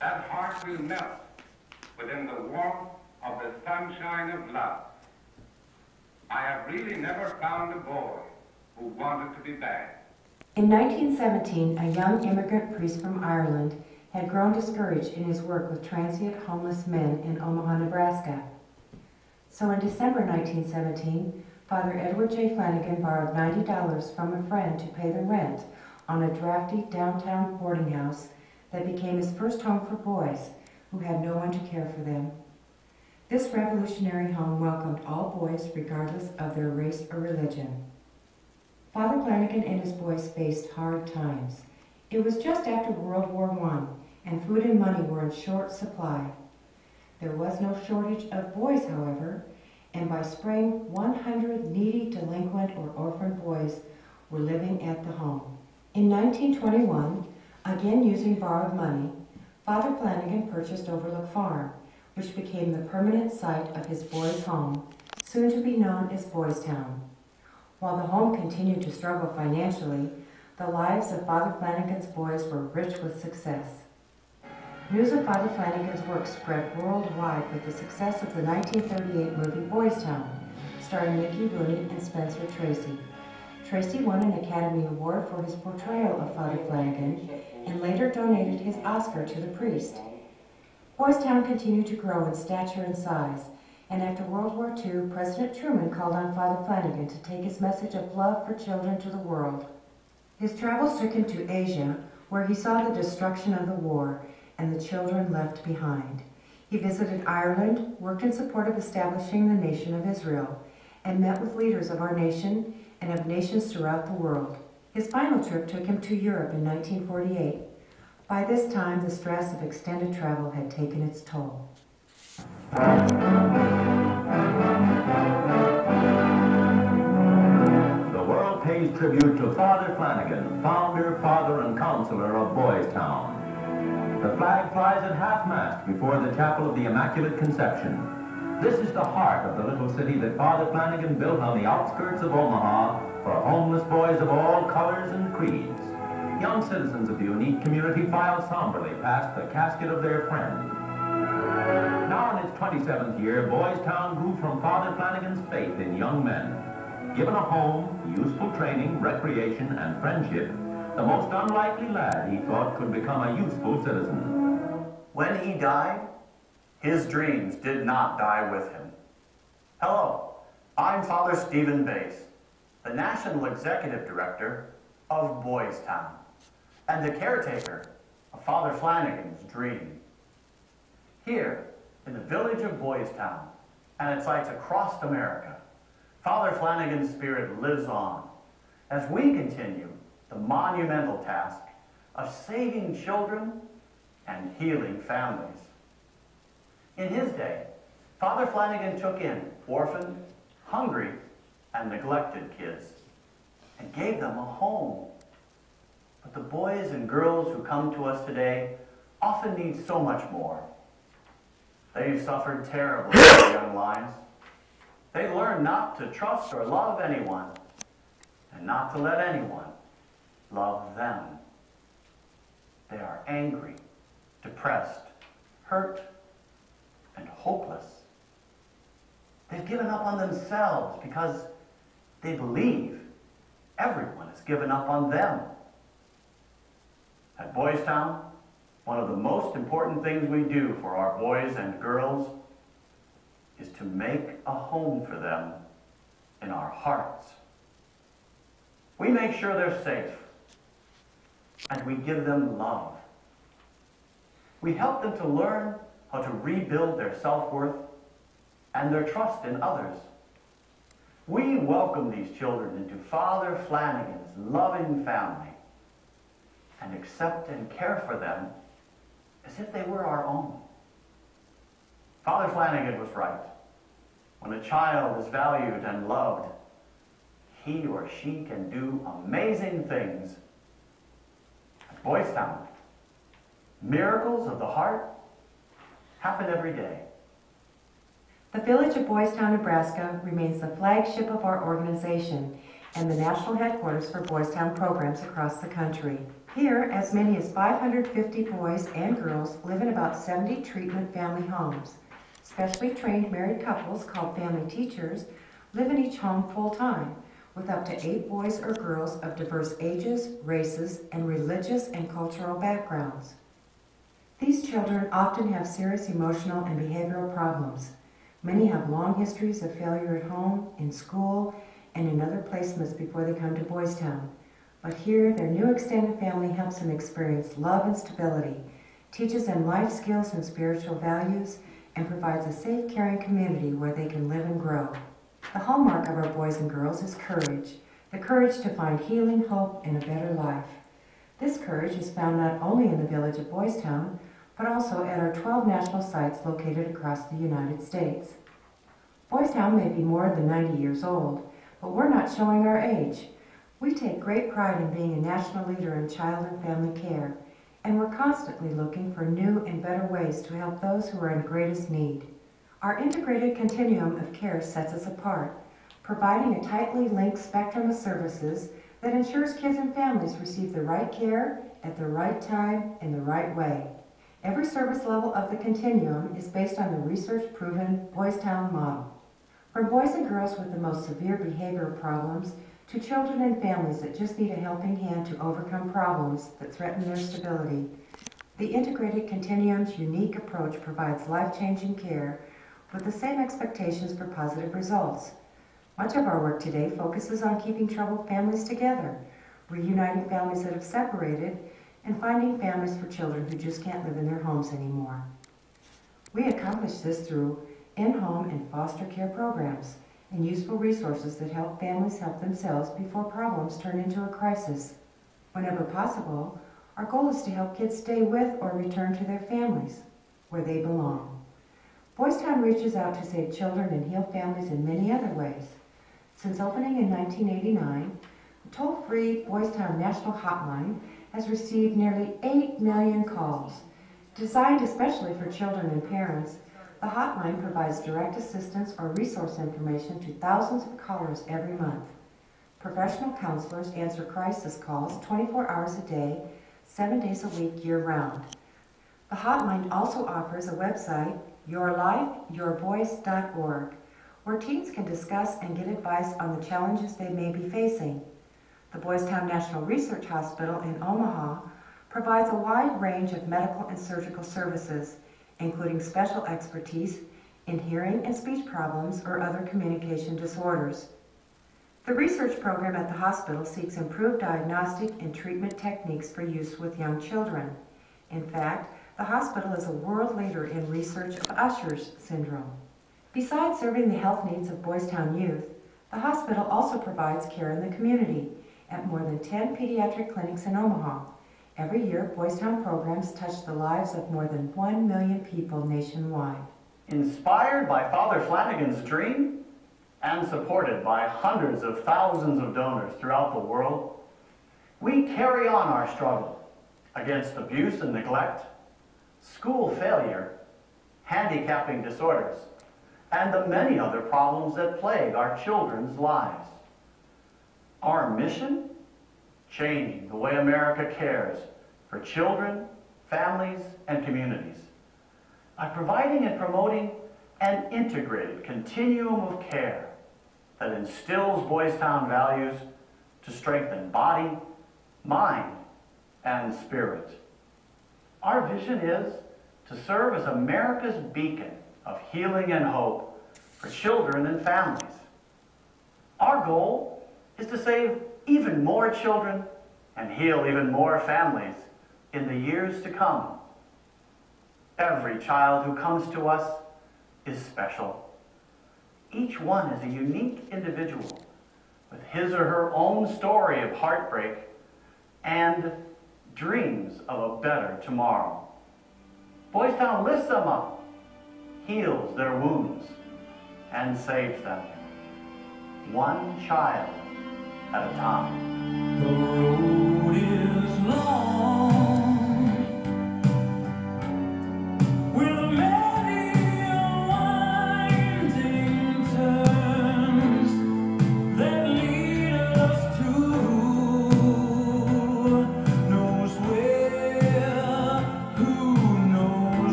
that heart will melt within the warmth of the sunshine of love. I have really never found a boy who wanted to be bad. In 1917, a young immigrant priest from Ireland had grown discouraged in his work with transient homeless men in Omaha, Nebraska. So in December 1917, Father Edward J. Flanagan borrowed $90 from a friend to pay the rent on a drafty downtown boarding house that became his first home for boys who had no one to care for them. This revolutionary home welcomed all boys regardless of their race or religion. Father Flanagan and his boys faced hard times. It was just after World War I, and food and money were in short supply. There was no shortage of boys, however, and by spring, 100 needy, delinquent, or orphan boys were living at the home. In 1921, again using borrowed money, Father Flanagan purchased Overlook Farm, which became the permanent site of his boys' home, soon to be known as Boys Town. While the home continued to struggle financially, the lives of Father Flanagan's boys were rich with success. News of Father Flanagan's work spread worldwide with the success of the 1938 movie Boys Town, starring Mickey Rooney and Spencer Tracy. Tracy won an Academy Award for his portrayal of Father Flanagan and later donated his Oscar to the priest. Boys Town continued to grow in stature and size, and after World War II, President Truman called on Father Flanagan to take his message of love for children to the world. His travels took him to Asia, where he saw the destruction of the war and the children left behind. He visited Ireland, worked in support of establishing the nation of Israel, and met with leaders of our nation and of nations throughout the world. His final trip took him to Europe in 1948. By this time, the stress of extended travel had taken its toll. The world pays tribute to Father Flanagan, founder, father, and counselor of Boys Town. The flag flies at half-mast before the Chapel of the Immaculate Conception. This is the heart of the little city that Father Flanagan built on the outskirts of Omaha for homeless boys of all colors and creeds. Young citizens of the unique community filed somberly past the casket of their friend. Now in its 27th year, Boys Town grew from Father Flanagan's faith in young men. Given a home, useful training, recreation, and friendship, the most unlikely lad he thought could become a useful citizen. When he died, his dreams did not die with him. Hello, I'm Father Stephen Bass, the National Executive Director of Boys Town, and the caretaker of Father Flanagan's dream. Here, in the village of Boys Town, and its sites across America, Father Flanagan's spirit lives on as we continue the monumental task of saving children and healing families. In his day, Father Flanagan took in orphaned, hungry, and neglected kids and gave them a home. But the boys and girls who come to us today often need so much more. They've suffered terribly in their young lives. They learn not to trust or love anyone, and not to let anyone love them. They are angry, depressed, hurt, and hopeless. They've given up on themselves because they believe everyone has given up on them. At Boys Town, one of the most important things we do for our boys and girls is to make a home for them in our hearts. We make sure they're safe, and we give them love. We help them to learn how to rebuild their self-worth and their trust in others. We welcome these children into Father Flanagan's loving family and accept and care for them as if they were our own. Father Flanagan was right. When a child is valued and loved, he or she can do amazing things. At Boys Town, miracles of the heart happen every day. The village of Boys Town, Nebraska remains the flagship of our organization and the national headquarters for Boys Town programs across the country. Here, as many as 550 boys and girls live in about 70 treatment family homes. Specially trained married couples, called family teachers, live in each home full-time, with up to 8 boys or girls of diverse ages, races, and religious and cultural backgrounds. These children often have serious emotional and behavioral problems. Many have long histories of failure at home, in school, and in other placements before they come to Boys Town. But here, their new extended family helps them experience love and stability, teaches them life skills and spiritual values, and provides a safe, caring community where they can live and grow. The hallmark of our boys and girls is courage, the courage to find healing, hope, and a better life. This courage is found not only in the village of Boys Town, but also at our 12 national sites located across the United States. Boys Town may be more than 90 years old, but we're not showing our age. We take great pride in being a national leader in child and family care, and we're constantly looking for new and better ways to help those who are in greatest need. Our integrated continuum of care sets us apart, providing a tightly linked spectrum of services that ensures kids and families receive the right care at the right time in the right way. Every service level of the continuum is based on the research-proven Boys Town model. From boys and girls with the most severe behavioral problems to children and families that just need a helping hand to overcome problems that threaten their stability, the integrated continuum's unique approach provides life-changing care with the same expectations for positive results. Much of our work today focuses on keeping troubled families together, reuniting families that have separated, and finding families for children who just can't live in their homes anymore. We accomplish this through in-home and foster care programs and useful resources that help families help themselves before problems turn into a crisis. Whenever possible, our goal is to help kids stay with or return to their families, where they belong. Boys Town reaches out to save children and heal families in many other ways. Since opening in 1989, the toll-free Boys Town National Hotline has received nearly 8 million calls. Designed especially for children and parents, the hotline provides direct assistance or resource information to thousands of callers every month. Professional counselors answer crisis calls 24 hours a day, 7 days a week, year-round. The hotline also offers a website, yourlifeyourvoice.org, where teens can discuss and get advice on the challenges they may be facing. The Boys Town National Research Hospital in Omaha provides a wide range of medical and surgical services, including special expertise in hearing and speech problems or other communication disorders. The research program at the hospital seeks improved diagnostic and treatment techniques for use with young children. In fact, the hospital is a world leader in research of Usher's syndrome. Besides serving the health needs of Boys Town youth, the hospital also provides care in the community at more than 10 pediatric clinics in Omaha. Every year, Boys Town programs touch the lives of more than 1 million people nationwide. Inspired by Father Flanagan's dream and supported by hundreds of thousands of donors throughout the world, we carry on our struggle against abuse and neglect, school failure, handicapping disorders, and the many other problems that plague our children's lives. Our mission? Changing the way America cares for children, families, and communities by providing and promoting an integrated continuum of care that instills Boys Town values to strengthen body, mind, and spirit. Our vision is to serve as America's beacon of healing and hope for children and families. Our goal is to save even more children and heal even more families in the years to come. Every child who comes to us is special. Each one is a unique individual with his or her own story of heartbreak and dreams of a better tomorrow. Boys Town lifts them up, heals their wounds, and saves them, one child at a time.